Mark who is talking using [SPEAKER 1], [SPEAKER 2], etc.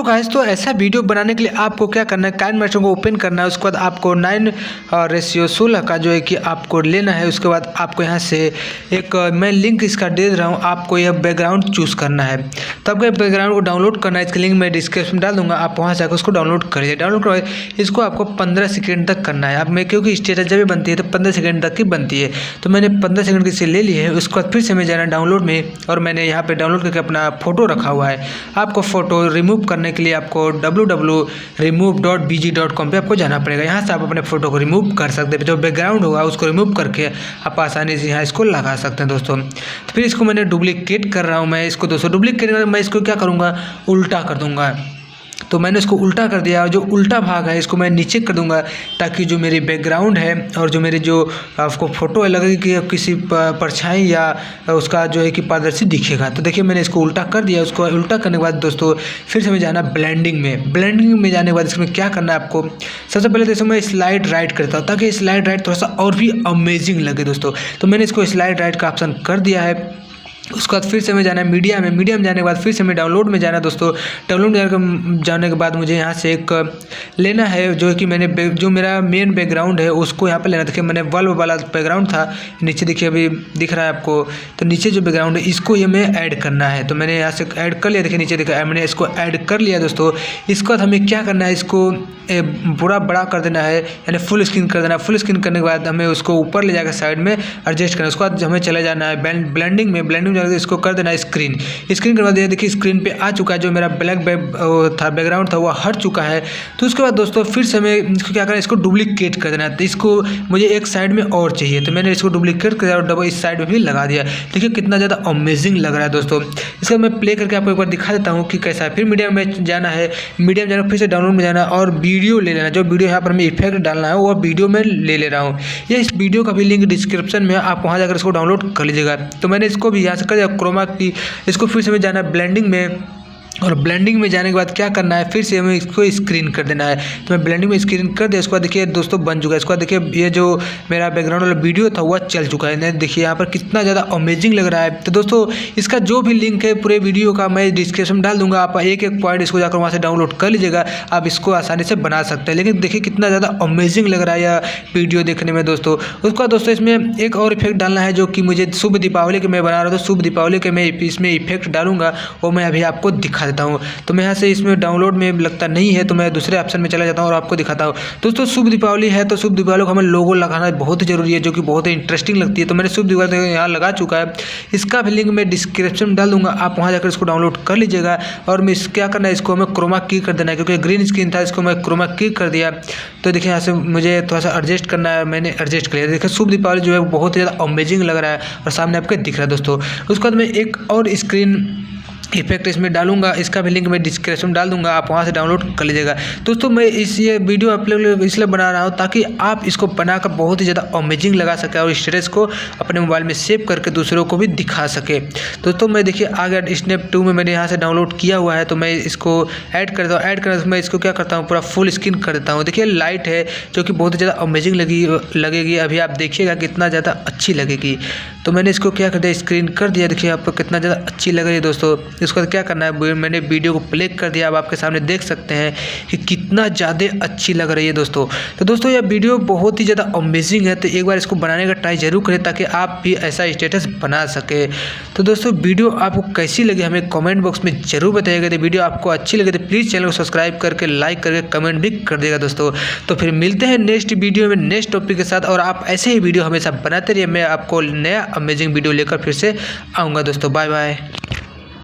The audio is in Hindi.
[SPEAKER 1] सो गाइस, तो ऐसा वीडियो बनाने के लिए आपको क्या करना है, काइनमास्टर को ओपन करना है। उसके बाद आपको 9:16 का जो है कि आपको लेना है। उसके बाद आपको यहाँ से एक मैं लिंक इसका दे रहा हूँ, आपको यह बैकग्राउंड चूज़ करना है। तो आपको बैकग्राउंड को डाउनलोड करना है, इसका लिंक मैं डिस्क्रिप्शन में डाल दूंगा, आप वहाँ से आकर उसको डाउनलोड करिए। डाउनलोड करवाइए, इसको आपको 15 सेकेंड तक करना है। अब मैं क्योंकि स्टेटस जब भी बनती है तो 15 सेकेंड तक की बनती है, तो मैंने 15 सेकेंड की से ले ली है। उसके बाद फिर से मैं जाना डाउनलोड में, और मैंने यहाँ पे डाउनलोड करके अपना फ़ोटो रखा हुआ है। आपको फ़ोटो रिमूव करने के लिए आपको www.remove.bg.com पे आपको जाना पड़ेगा। यहाँ से आप अपने फ़ोटो को रिमूव कर सकते हैं। जो बैकग्राउंड होगा उसको रिमूव करके आप आसानी से यहाँ इसको लगा सकते हैं दोस्तों। तो फिर इसको मैंने डुप्लीकेट कर रहा हूँ मैं इसको दोस्तों। डुप्लीकेट मैं इसको क्या करूँगा, उल्टा कर दूँगा। तो मैंने इसको उल्टा कर दिया, और जो उल्टा भाग है इसको मैं नीचे कर दूंगा, ताकि जो मेरी बैकग्राउंड है और जो मेरी जो आपको फ़ोटो है लगे कि किसी परछाई या उसका जो है कि पारदर्शी दिखेगा। तो देखिए मैंने इसको उल्टा कर दिया। उसको उल्टा करने के बाद दोस्तों फिर से हमें जाना ब्लेंडिंग में। ब्लेंडिंग में जाने के बाद इसमें क्या करना है आपको, सबसे पहले तो इसमें स्लाइड राइट करता हूँ, ताकि स्लाइड राइट थोड़ा सा और भी अमेजिंग लगे दोस्तों। तो मैंने इसको स्लाइड राइट का ऑप्शन कर दिया है। उसके बाद फिर से मैं जाना है मीडिया में। मीडिया में जाने के बाद फिर से मैं डाउनलोड में जाना है दोस्तों। डाउनलोड में जाने के बाद मुझे यहाँ से एक लेना है, जो कि मैंने जो मेरा मेन बैकग्राउंड है उसको यहाँ पे लेना। देखिए मैंने बल्ब वाला बैकग्राउंड था, नीचे देखिए अभी दिख रहा है आपको। तो नीचे जो बैकग्राउंड है इसको ये मैं ऐड करना है, तो मैंने यहाँ से ऐड कर लिया। देखिए नीचे देखिए मैंने इसको ऐड कर लिया दोस्तों। इसके बाद हमें क्या करना है, इसको पूरा बड़ा कर देना है, यानी फुल स्क्रीन कर देना है। फुल स्क्रीन करने के बाद हमें उसको ऊपर ले जाकर साइड में एडजस्ट करना है। उसके बाद हमें चले जाना है ब्लेंडिंग में। ब्लेंडिंग में इसको कर देना है स्क्रीन करवा दिया। देखिए स्क्रीन पे आ चुका है, जो मेरा ब्लैक बैकग्राउंड था वो हट चुका है। तो उसके बाद दोस्तों फिर से हमें इसको क्या करना है, इसको डुप्लीकेट कर देना है। तो इसको मुझे एक साइड में और चाहिए, तो मैंने इसको डुप्लीकेट कर दिया और डबल इस साइड में भी लगा दिया। देखिए कितना ज़्यादा अमेजिंग लग रहा है दोस्तों। इसका मैं प्ले करके आपको एक बार दिखा देता हूँ कि कैसा है। फिर मीडिया में जाना है, मीडिया में जाना फिर से डाउनलोड में जाना और वीडियो ले लेना। जो वीडियो यहाँ पर हमें इफेक्ट डालना है वो वीडियो में ले रहा हूँ। ये इस वीडियो का भी लिंक डिस्क्रिप्शन में, आप वहाँ जाकर इसको डाउनलोड कर लीजिएगा। तो मैंने इसको भी यहाँ से कर दिया क्रोमा की। इसको फिर से हमें जाना है ब्लेंडिंग में, और ब्लेंडिंग में जाने के बाद क्या करना है, फिर से हमें इसको स्क्रीन कर देना है। तो मैं ब्लेंडिंग में स्क्रीन कर दिया। उसके बाद देखिए दोस्तों बन चुका है। इसके बाद देखिए ये जो मेरा बैकग्राउंड वाला वीडियो था वह चल चुका है। देखिए यहाँ पर कितना ज़्यादा अमेजिंग लग रहा है। तो दोस्तों इसका जो भी लिंक है पूरे वीडियो का मैं डिस्क्रिप्शन में डाल दूंगा। आप एक एक पॉइंट इसको जाकर वहाँ से डाउनलोड कर लीजिएगा, आप इसको आसानी से बना सकते हैं। लेकिन देखिए कितना ज़्यादा अमेजिंग लग रहा है यह वीडियो देखने में दोस्तों। उसके बाद दोस्तों इसमें एक और इफेक्ट डालना है, जो कि मुझे शुभ दीपावली के मैं बना रहा था। शुभ दीपावली के मैं इसमें इफेक्ट डालूंगा, वो मैं अभी आपको दिखा देता हूँ। तो मैं यहाँ से इसमें डाउनलोड में लगता नहीं है, तो मैं दूसरे ऑप्शन में चला जाता हूँ और आपको दिखाता हूँ। दोस्तों शुभ दीपावली है, तो शुभ दीपावली को हमें लोगो लगाना बहुत जरूरी है, जो कि बहुत ही इंटरेस्टिंग लगती है। तो मैंने शुभ दीपावली यहाँ लगा चुका है। इसका भी लिंक मैं डिस्क्रिप्शन में डाल दूंगा, आप वहाँ जाकर इसको डाउनलोड कर लीजिएगा। और मैं क्या करना है, इसको हमें क्रोमा की कर देना है, क्योंकि ग्रीन स्क्रीन था, इसको मैं क्रोमा की कर दिया। तो देखिए यहाँ से मुझे थोड़ा सा एडजस्ट करना है, मैंने एडजस्ट कर लिया। देखिए शुभ दीपावली जो है बहुत ही ज़्यादा अमेजिंग लग रहा है और सामने आपके दिख रहा है दोस्तों। उसके बाद मैं एक और स्क्रीन इफेक्ट इसमें डालूंगा, इसका भी लिंक मैं डिस्क्रिप्शन में डाल दूंगा, आप वहां से डाउनलोड कर लीजिएगा। दोस्तों मैं ये वीडियो आप लोग इसलिए बना रहा हूं ताकि आप इसको बनाकर बहुत ही ज़्यादा अमेजिंग लगा सके और स्टेटस को अपने मोबाइल में सेव करके दूसरों को भी दिखा सके। दोस्तों मैं देखिए आ गया स्नैप 2 में, मैंने यहाँ से डाउनलोड किया हुआ है। तो मैं इसको ऐड करता हूँ। ऐड करने मैं इसको क्या करता हूँ, पूरा फुल स्क्रीन कर देता हूँ। देखिए लाइट है जो कि बहुत ज़्यादा अमेजिंग लगेगी। अभी आप देखिएगा कितना ज़्यादा अच्छी लगेगी। तो मैंने इसको क्या कर दिया, स्क्रीन कर दिया। देखिए आपको कितना ज़्यादा अच्छी लग रही है दोस्तों। इसको क्या करना है, मैंने वीडियो को प्ले कर दिया। अब आपके सामने देख सकते हैं कि कितना ज़्यादा अच्छी लग रही है दोस्तों। तो दोस्तों यह वीडियो बहुत ही ज़्यादा अमेजिंग है, तो एक बार इसको बनाने का ट्राई जरूर करें, ताकि आप भी ऐसा स्टेटस बना सके। तो दोस्तों वीडियो आपको कैसी लगी हमें कमेंट बॉक्स में जरूर बताइएगा। तो वीडियो आपको अच्छी लगे तो प्लीज़ चैनल को सब्सक्राइब करके लाइक करके कमेंट भी कर देगा दोस्तों। तो फिर मिलते हैं नेक्स्ट वीडियो में नेक्स्ट टॉपिक के साथ, और आप ऐसे ही वीडियो हमेशा बनाते रहिए। मैं आपको नया अमेजिंग वीडियो लेकर फिर से आऊँगा दोस्तों। Bye bye.